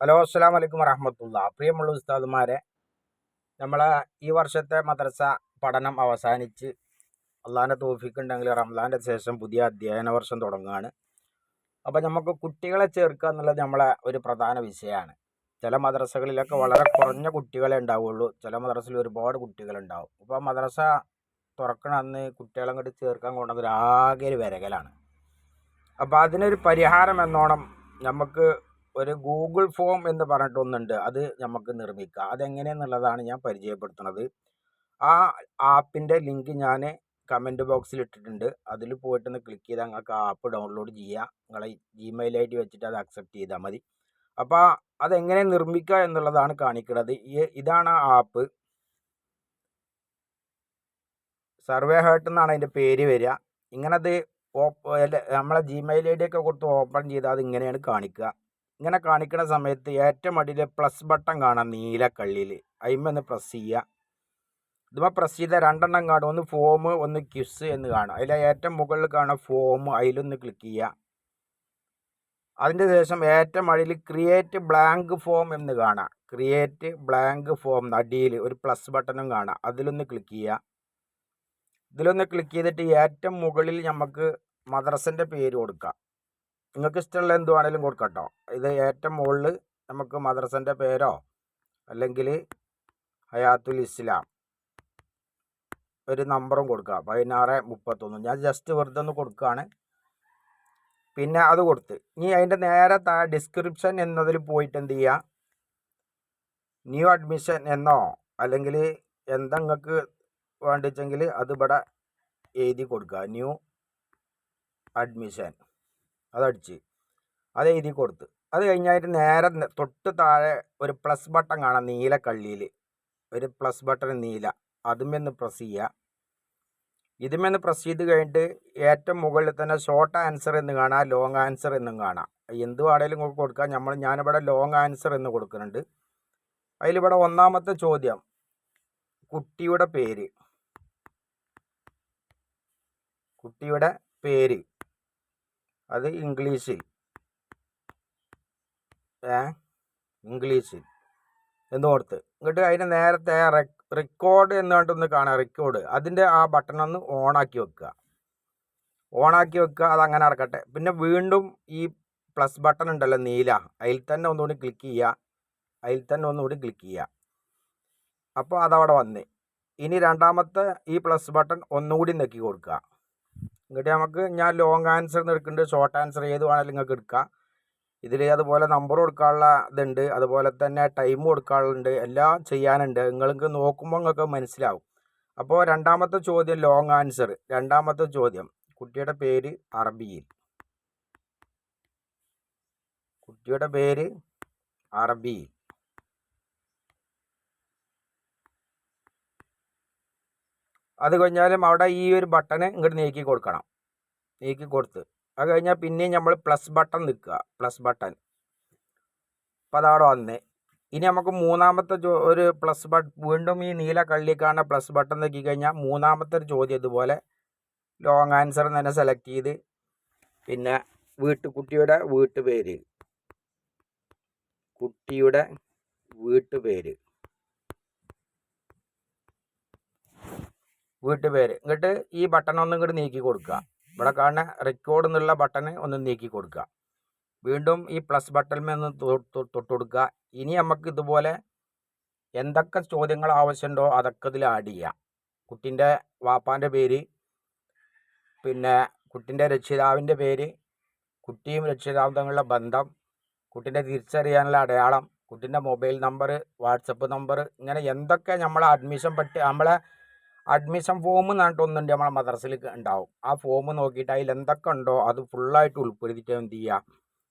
Hello, അസ്സലാമു അലൈക്കും വറഹ്മത്തുള്ളാ. പ്രിയമുള്ള ഉസ്താദുമാരെ, നമ്മളെ ഈ വർഷത്തെ മദ്രസ പഠനം അവസാനിച്ച് അള്ളാഹിൻ്റെ തൗഫീഖ് ഉണ്ടെങ്കിൽ റമദാൻ്റെ ശേഷം പുതിയ അധ്യയന വർഷം തുടങ്ങുകയാണ്. അപ്പോൾ നമുക്ക് കുട്ടികളെ ചേർക്കുക എന്നുള്ളത് നമ്മളെ ഒരു പ്രധാന വിഷയമാണ്. ചില മദ്രസകളിലൊക്കെ വളരെ കുറഞ്ഞ കുട്ടികളെ ഉണ്ടാവുള്ളൂ, ചില മദ്രസയിൽ ഒരുപാട് കുട്ടികളുണ്ടാവും. അപ്പോൾ മദ്രസ തുറക്കണ അന്ന് കുട്ടികളെ അങ്ങോട്ട് ചേർക്കാൻ കൊണ്ടുവന്നത് ആകെ ഒരു വിരകലാണ്. അപ്പോൾ അതിനൊരു പരിഹാരം എന്നോണം നമുക്ക് ഒരു ഗൂഗിൾ ഫോം എന്ന് പറഞ്ഞിട്ടൊന്നുണ്ട്, അത് നമുക്ക് നിർമ്മിക്കുക. അതെങ്ങനെയെന്നുള്ളതാണ് ഞാൻ പരിചയപ്പെടുത്തുന്നത്. ആ ആപ്പിൻ്റെ ലിങ്ക് ഞാൻ കമൻറ്റ് ബോക്സിൽ ഇട്ടിട്ടുണ്ട്. അതിൽ പോയിട്ടൊന്ന് ക്ലിക്ക് ചെയ്താൽ നിങ്ങൾക്ക് ആ ആപ്പ് ഡൗൺലോഡ് ചെയ്യുക. നിങ്ങളെ ജിമെയിൽ ഐ ഡി വെച്ചിട്ട് അത് അക്സെപ്റ്റ് ചെയ്താൽ മതി. അപ്പോൾ അതെങ്ങനെ നിർമ്മിക്കുക എന്നുള്ളതാണ് കാണിക്കുന്നത്. ഇതാണ് ആ ആപ്പ്. സർവേ ഹേർട്ട് എന്നാണ് അതിൻ്റെ പേര് വരിക. ഇങ്ങനത് നമ്മളെ ജിമെയിൽ ഐ ഡി ഒക്കെ കൊടുത്ത് ഓപ്പൺ ചെയ്താൽ അത് ഇങ്ങനെയാണ് കാണിക്കുക. ഇങ്ങനെ കാണിക്കുന്ന സമയത്ത് ഏറ്റവും അടിയിൽ പ്ലസ് ബട്ടൺ കാണാം, നീല കള്ളിയിൽ. അതിന്മേൽ പ്രസ് ചെയ്യുക. ഇതുമ്പോൾ പ്രസ് ചെയ്താൽ രണ്ടെണ്ണം കാണും, ഒന്ന് ഫോം, ഒന്ന് ക്വിസ് എന്ന് കാണാം. അതിൽ ഏറ്റവും മുകളിൽ കാണാം ഫോം, അതിലൊന്ന് ക്ലിക്ക് ചെയ്യുക. അതിൻ്റെ ശേഷം ഏറ്റവും അടിയിൽ ക്രിയേറ്റ് ബ്ലാങ്ക് ഫോം എന്ന് കാണാം. ക്രിയേറ്റ് ബ്ലാങ്ക് ഫോം അടിയിൽ ഒരു പ്ലസ് ബട്ടണും കാണാം, അതിലൊന്ന് ക്ലിക്ക് ചെയ്യുക. ഇതിലൊന്ന് ക്ലിക്ക് ചെയ്തിട്ട് ഏറ്റവും മുകളിൽ നമുക്ക് മദ്രസൻ്റെ പേര് കൊടുക്കാം. നിങ്ങൾക്ക് ഇഷ്ടമുള്ള എന്ത് വേണമെങ്കിലും കൊടുക്കാം കേട്ടോ. ഇത് ഏറ്റവും മുകളിൽ നമുക്ക് മദ്രസൻ്റെ പേരോ അല്ലെങ്കിൽ ഹയാത്തുൽ ഇസ്ലാം ഒരു നമ്പറും കൊടുക്കുക, 1631. ഞാൻ ജസ്റ്റ് വെറുതെ ഒന്ന് കൊടുക്കുകയാണ്. പിന്നെ അത് കൊടുത്ത് ഇനി അതിൻ്റെ നേരെ ഡിസ്ക്രിപ്ഷൻ എന്നതിൽ പോയിട്ട് എന്ത് ചെയ്യുക, ന്യൂ അഡ്മിഷൻ എന്നോ അല്ലെങ്കിൽ എന്താ നിങ്ങൾക്ക് വേണ്ടിച്ചെങ്കിൽ അത് ഇവിടെ എഴുതി കൊടുക്കുക. ന്യൂ അഡ്മിഷൻ അതടിച്ച് അത് എഴുതി കൊടുത്ത് അത് കഴിഞ്ഞായിട്ട് നേരെ തൊട്ട് താഴെ ഒരു പ്ലസ് ബട്ടൺ കാണാം, നീല കള്ളിയിൽ ഒരു പ്ലസ് ബട്ടൺ നീല, അതുമെന്ന് പ്രസ് ചെയ്യുക. ഇതുമെന്ന് പ്രസ് ചെയ്ത് കഴിഞ്ഞിട്ട് ഏറ്റവും മുകളിൽ തന്നെ ഷോർട്ട് ആൻസർ എന്ന് കാണാം, ലോങ് ആൻസർ എന്നും കാണാം. എന്ത് വേണമെങ്കിലും നിങ്ങൾക്ക് കൊടുക്കാം. ഞാനിവിടെ ലോങ് ആൻസർ എന്ന് കൊടുക്കുന്നുണ്ട്. അതിലിവിടെ ഒന്നാമത്തെ ചോദ്യം കുട്ടിയുടെ പേര് അത് ഇംഗ്ലീഷിൽ എന്ന് കൊടുത്ത് ഇങ്ങോട്ട് അതിന് നേരത്തെ റെക്കോർഡ് എന്ന് പറഞ്ഞിട്ടൊന്ന് കാണാം. റെക്കോർഡ് അതിൻ്റെ ആ ബട്ടൺ ഒന്ന് ഓണാക്കി വെക്കുക. അതങ്ങനെ നടക്കട്ടെ. പിന്നെ വീണ്ടും ഈ പ്ലസ് ബട്ടൺ ഉണ്ടല്ലോ നീല, അതിൽ തന്നെ ഒന്നുകൂടി ക്ലിക്ക് ചെയ്യുക. അപ്പോൾ അതവിടെ വന്ന് ഇനി രണ്ടാമത്തെ ഈ പ്ലസ് ബട്ടൺ ഒന്നുകൂടി നെക്കി കൊടുക്കുക. ഇങ്ങോട്ട് നമുക്ക് ഞാൻ ലോങ് ആൻസർ എടുക്കുന്നുണ്ട്, ഷോർട്ട് ആൻസർ ഏത് വേണമെങ്കിലും നിങ്ങൾക്ക് എടുക്കാം. ഇതിൽ അതുപോലെ നമ്പർ കൊടുക്കാനുള്ള ഇതുണ്ട്, അതുപോലെ തന്നെ ടൈം കൊടുക്കാനുണ്ട്, എല്ലാം ചെയ്യാനുണ്ട്. നിങ്ങൾക്ക് നോക്കുമ്പോൾ നിങ്ങൾക്ക് മനസ്സിലാവും. അപ്പോൾ രണ്ടാമത്തെ ചോദ്യം ലോങ് ആൻസർ. രണ്ടാമത്തെ ചോദ്യം കുട്ടിയുടെ പേര് അറബിയിൽ. അത് കഴിഞ്ഞാലും അവിടെ ഈ ഒരു ബട്ടണ് ഇങ്ങോട്ട് നീക്കി കൊടുത്ത് അത് കഴിഞ്ഞാൽ പിന്നെയും നമ്മൾ പ്ലസ് ബട്ടൺ നിൽക്കുക. അപ്പോൾ അതവിടെ വന്നേ. ഇനി നമുക്ക് മൂന്നാമത്തെ ഒരു പ്ലസ് ബട്ടൺ വീണ്ടും ഈ നീല കള്ളിക്കാണ് പ്ലസ് ബട്ടൺ നോക്കി കഴിഞ്ഞാൽ മൂന്നാമത്തെ ഒരു ചോദ്യം ഇതുപോലെ ലോങ് ആൻസർ തന്നെ സെലക്ട് ചെയ്ത് പിന്നെ കുട്ടിയുടെ വീട്ടുപേര് ഇങ്ങോട്ട് ഈ ബട്ടൺ ഒന്ന് ഇങ്ങോട്ട് നീക്കി കൊടുക്കുക. ഇവിടെ കാണുന്ന റെക്കോർഡ് എന്നുള്ള ബട്ടണ് ഒന്ന് നീക്കി കൊടുക്കുക. വീണ്ടും ഈ പ്ലസ് ബട്ടണിൽ ഒന്ന് തൊട്ട് കൊടുക്കുക. ഇനി നമുക്ക് ഇതുപോലെ എന്തൊക്കെ ചോദ്യങ്ങൾ ആവശ്യമുണ്ടോ അതൊക്കെ ഇതിൽ ആഡ് ചെയ്യാം. കുട്ടീൻ്റെ വാപ്പാൻ്റെ പേര്, പിന്നെ കുട്ടീൻ്റെ രക്ഷിതാവിൻ്റെ പേര്, കുട്ടിയും രക്ഷിതാവും തമ്മിലുള്ള ബന്ധം, കുട്ടീൻ്റെ തിരിച്ചറിയാനുള്ള അടയാളം, കുട്ടീൻ്റെ മൊബൈൽ നമ്പർ, വാട്സപ്പ് നമ്പർ, ഇങ്ങനെ എന്തൊക്കെ നമ്മളെ അഡ്മിഷൻ ഫോം എന്ന് പറഞ്ഞിട്ടൊന്നുണ്ട് നമ്മളെ മദ്രസയിൽ ഉണ്ടാവും. ആ ഫോം നോക്കിയിട്ട് അതിൽ എന്തൊക്കെ ഉണ്ടോ അത് ഫുള്ളായിട്ട് ഉൾപ്പെടുത്തിയിട്ട് എന്ത് ചെയ്യുക,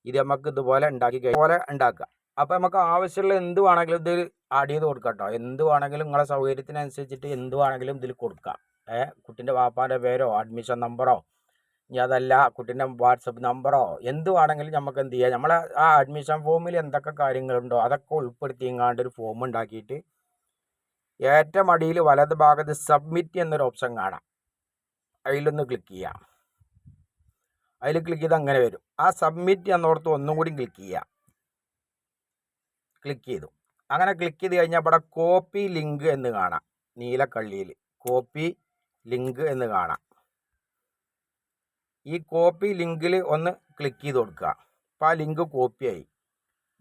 ഇത് നമുക്ക് ഇതുപോലെ ഉണ്ടാക്കുക. അപ്പോൾ നമുക്ക് ആവശ്യമുള്ള എന്ത് വേണമെങ്കിലും ഇത് ആഡ് ചെയ്ത് കൊടുക്കാം കേട്ടോ. എന്ത് വേണമെങ്കിലും നിങ്ങളെ സൗകര്യത്തിനനുസരിച്ചിട്ട് എന്ത് വേണമെങ്കിലും ഇതിൽ കൊടുക്കാം. കുട്ടീൻ്റെ വാപ്പാൻ്റെ പേരോ അഡ്മിഷൻ നമ്പറോ ഇനി അതല്ല കുട്ടീൻ്റെ വാട്സപ്പ് നമ്പറോ എന്ത് വേണമെങ്കിലും നമുക്ക് എന്ത് ചെയ്യാം, നമ്മളെ ആ അഡ്മിഷൻ ഫോമിൽ എന്തൊക്കെ കാര്യങ്ങളുണ്ടോ അതൊക്കെ ഉൾപ്പെടുത്തിങ്ങാണ്ട് ഒരു ഫോം ഉണ്ടാക്കിയിട്ട് ഏറ്റവും അടിയിൽ വലത് ഭാഗത്ത് സബ്മിറ്റ് എന്നൊരു ഓപ്ഷൻ കാണാം, അതിലൊന്ന് ക്ലിക്ക് ചെയ്യാം. അതിൽ ക്ലിക്ക് ചെയ്ത് അങ്ങനെ വരും. ആ സബ്മിറ്റ് എന്നോർത്ത് ഒന്നും കൂടി ക്ലിക്ക് ചെയ്യുക. ക്ലിക്ക് ചെയ്തു. അങ്ങനെ ക്ലിക്ക് ചെയ്ത് കഴിഞ്ഞാൽ ഇവിടെ കോപ്പി ലിങ്ക് എന്ന് കാണാം. നീലക്കള്ളിയിൽ കോപ്പി ലിങ്ക് എന്ന് കാണാം. ഈ കോപ്പി ലിങ്കിൽ ഒന്ന് ക്ലിക്ക് ചെയ്ത് കൊടുക്കുക. അപ്പോൾ ആ ലിങ്ക് കോപ്പിയായി.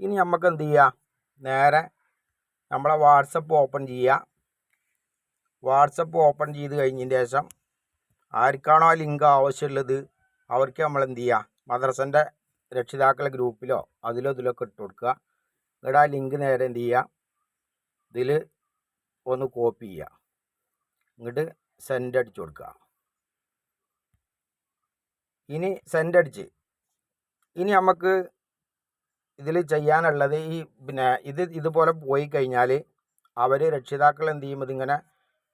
ഇനി നമുക്ക് എന്ത് ചെയ്യുക, നേരെ നമ്മളെ വാട്സപ്പ് ഓപ്പൺ ചെയ്യുക. വാട്സപ്പ് ഓപ്പൺ ചെയ്ത് കഴിഞ്ഞതിന് ശേഷം ആർക്കാണോ ആ ലിങ്ക് ആവശ്യമുള്ളത് അവർക്ക് നമ്മൾ എന്ത് ചെയ്യുക, മദ്രസൻ്റെ രക്ഷിതാക്കളുടെ ഗ്രൂപ്പിലോ ഇതിലൊക്കെ ഇട്ട് കൊടുക്കുക. എന്നിട്ട് ആ ലിങ്ക് നേരെ എന്ത് ചെയ്യുക, ഇതിൽ ഒന്ന് കോപ്പി ചെയ്യുക. എന്നിട്ട് സെൻഡ് അടിച്ചു കൊടുക്കുക. ഇനി സെൻഡ് അടിച്ച് ഇനി നമുക്ക് ഇതിൽ ചെയ്യാനുള്ളത് ഇതുപോലെ പോയി കഴിഞ്ഞാൽ അവർ രക്ഷിതാക്കൾ എന്ത് ചെയ്യും, ഇതിങ്ങനെ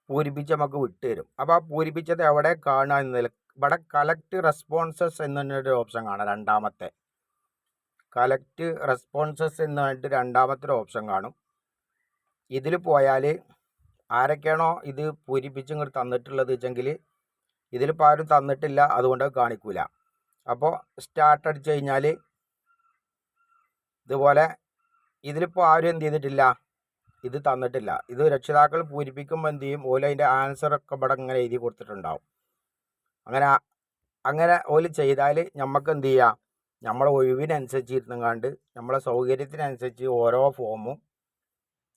പൂരിപ്പിച്ച് നമുക്ക് വിട്ട് തരും. അപ്പോൾ ആ പൂരിപ്പിച്ചത് എവിടെ കാണുക എന്നതിൽ ഇവിടെ കളക്ട് റെസ്പോൺസസ് എന്നൊരു ഓപ്ഷൻ കാണാം. രണ്ടാമത്തെ കളക്ട് റെസ്പോൺസസ് എന്ന് പറഞ്ഞിട്ട് രണ്ടാമത്തെ ഒരു ഓപ്ഷൻ കാണും. ഇതിൽ പോയാൽ ആരൊക്കെയാണോ ഇത് പൂരിപ്പിച്ച് ഇങ്ങോട്ട് തന്നിട്ടുള്ളത് വെച്ചെങ്കിൽ ഇതിലിപ്പോൾ ആരും തന്നിട്ടില്ല, അതുകൊണ്ട് കാണിക്കൂല. അപ്പോൾ സ്റ്റാർട്ട് അടിച്ചു കഴിഞ്ഞാൽ ഇതുപോലെ ഇതിലിപ്പോൾ ആരും എന്ത് ചെയ്തിട്ടില്ല, ഇത് തന്നിട്ടില്ല. ഇത് രക്ഷിതാക്കൾ പൂരിപ്പിക്കുമ്പോൾ എന്ത് ചെയ്യും, ഓല് അതിൻ്റെ ആൻസറൊക്കെ ഇവിടെ ഇങ്ങനെ എഴുതി കൊടുത്തിട്ടുണ്ടാവും. അങ്ങനെ ഓല് ചെയ്താൽ നമുക്ക് എന്ത് ചെയ്യാം, നമ്മളെ ഒഴിവിനനുസരിച്ച് ഇരുന്നങ്ങാണ്ട് നമ്മളെ സൗകര്യത്തിനനുസരിച്ച് ഓരോ ഫോമും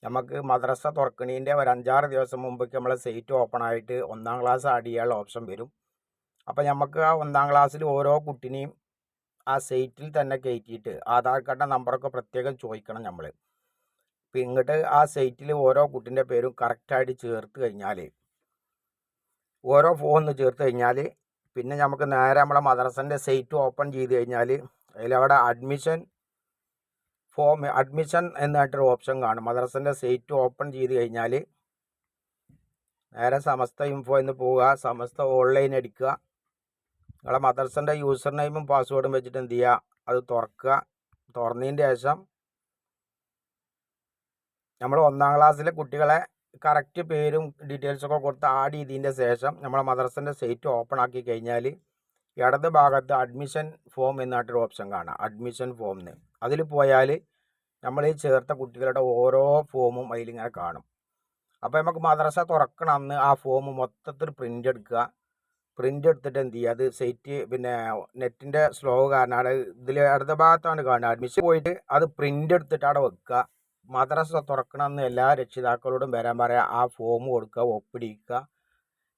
നമുക്ക് മദ്രസ തുറക്കണീൻ്റെ ഒരു 5-6 ദിവസം മുമ്പൊക്കെ നമ്മളെ സൈറ്റ് ഓപ്പൺ ആയിട്ട് 1-ാം ക്ലാസ് ആഡ് ചെയ്യാനുള്ള ഓപ്ഷൻ വരും. അപ്പോൾ നമുക്ക് ആ 1-ാം ക്ലാസ്സിൽ ഓരോ കുട്ടിനെയും ആ സൈറ്റിൽ തന്നെ കയറ്റിയിട്ട് ആധാർ കാർഡിൻ്റെ നമ്പറൊക്കെ പ്രത്യേകം ചോദിക്കണം നമ്മൾ. ഇപ്പം ഇങ്ങോട്ട് ആ സൈറ്റിൽ ഓരോ കുട്ടീൻ്റെ പേരും കറക്റ്റായിട്ട് ചേർത്ത് കഴിഞ്ഞാൽ, ഓരോ ഫോൺ ചേർത്ത് കഴിഞ്ഞാൽ പിന്നെ നമുക്ക് നേരെ നമ്മളെ മദ്രസൻ്റെ സൈറ്റ് ഓപ്പൺ ചെയ്ത് കഴിഞ്ഞാൽ അതിലവിടെ അഡ്മിഷൻ എന്നായിട്ടൊരു ഓപ്ഷൻ കാണും. മദ്രസൻ്റെ സൈറ്റ് ഓപ്പൺ ചെയ്ത് കഴിഞ്ഞാൽ നേരെ സമസ്ത ഇൻഫോ എന്ന് പോവുക, സമസ്ത ഓൺലൈൻ അടിക്കുക. നിങ്ങളെ മദ്രസൻ്റെ യൂസർ നെയിമും പാസ്വേഡും വെച്ചിട്ട് എന്ത് ചെയ്യുക, അത് തുറക്കുക. തുറന്നതിന് ശേഷം നമ്മൾ 1-ാം ക്ലാസ്സിലെ കുട്ടികളെ കറക്റ്റ് പേരും ഡീറ്റെയിൽസൊക്കെ കൊടുത്ത് ആഡ് ചെയ്തതിൻ്റെ ശേഷം നമ്മളെ മദ്രസൻ്റെ സൈറ്റ് ഓപ്പൺ ആക്കി കഴിഞ്ഞാൽ ഇടത് ഭാഗത്ത് അഡ്മിഷൻ ഫോം എന്നായിട്ടൊരു ഓപ്ഷൻ കാണാം. അഡ്മിഷൻ ഫോമിന് അതിൽ പോയാൽ നമ്മൾ ഈ ചേർത്ത കുട്ടികളുടെ ഓരോ ഫോമും അതിലിങ്ങനെ കാണും. അപ്പോൾ നമുക്ക് മദ്രസ തുറക്കണം അന്ന് ആ ഫോം മൊത്തത്തിൽ പ്രിൻ്റ് എടുക്കുക. പ്രിൻ്റ് എടുത്തിട്ട് എന്ത് ചെയ്യുക, അത് സൈറ്റ് നെറ്റിൻ്റെ സ്ലോ കാരണമാണ് ഇതിൽ ഇടത് ഭാഗത്താണ് കാണുക. അഡ്മിഷൻ പോയിട്ട് അത് പ്രിൻ്റ് എടുത്തിട്ട് അവിടെ വെക്കുക. മദ്രസ തുറക്കണമെന്ന് എല്ലാ രക്ഷിതാക്കളോടും വരാൻ പറയുക. ആ ഫോം കൊടുക്കുക, ഒപ്പിടിക്കുക.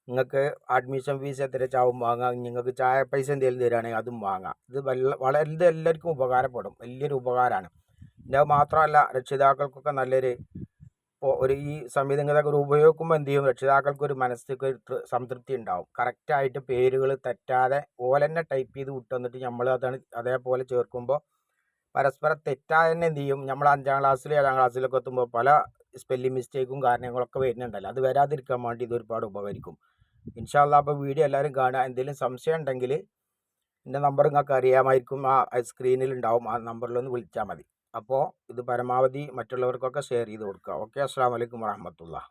നിങ്ങൾക്ക് അഡ്മിഷൻ ഫീസ് എത്ര ചാവും വാങ്ങാം, നിങ്ങൾക്ക് ചായ പൈസ എന്തെങ്കിലും തരികയാണെങ്കിൽ അതും വാങ്ങാം. ഇത് വളരെ എല്ലാവർക്കും ഉപകാരപ്പെടും, വലിയൊരു ഉപകാരമാണ്. ഇത് മാത്രമല്ല രക്ഷിതാക്കൾക്കൊക്കെ നല്ലൊരു ഈ സംവിധാനങ്ങളൊക്കെ ഉപയോഗിക്കുമ്പോൾ എന്ത് ചെയ്യും, രക്ഷിതാക്കൾക്കൊരു മനസ്സിലേക്ക് ഒരു സംതൃപ്തി ഉണ്ടാവും. കറക്റ്റായിട്ട് പേരുകൾ തെറ്റാതെ ഓലെന്നെ ടൈപ്പ് ചെയ്ത് വിട്ടുവന്നിട്ട് നമ്മൾ അതേപോലെ ചേർക്കുമ്പോൾ പരസ്പരം തെറ്റാതെ തന്നെ എന്ത് ചെയ്യും, നമ്മൾ 5-ാം ക്ലാസ്സിൽ 7-ാം ക്ലാസ്സിലൊക്കെ എത്തുമ്പോൾ പല സ്പെല്ലിംഗ് മിസ്റ്റേക്കും കാര്യങ്ങളൊക്കെ വരുന്നുണ്ടല്ലോ, അത് വരാതിരിക്കാൻ വേണ്ടി ഇത് ഒരുപാട് ഉപകരിക്കും. ഇൻഷാ അല്ലാഹ്. അപ്പോൾ വീഡിയോ എല്ലാവരും കാണുക. എന്തെങ്കിലും സംശയം ഉണ്ടെങ്കിൽ എൻ്റെ നമ്പർ നിങ്ങൾക്ക് അറിയാമായിരിക്കും, ആ സ്ക്രീനിൽ ഉണ്ടാവും. ആ നമ്പറിലൊന്ന് വിളിച്ചാൽ മതി. അപ്പോൾ ഇത് പരമാവധി മറ്റുള്ളവർക്കൊക്കെ ഷെയർ ചെയ്ത് കൊടുക്കുക. ഓക്കെ, അസ്സലാമു അലൈക്കും വറഹ്മത്തുള്ളാഹി.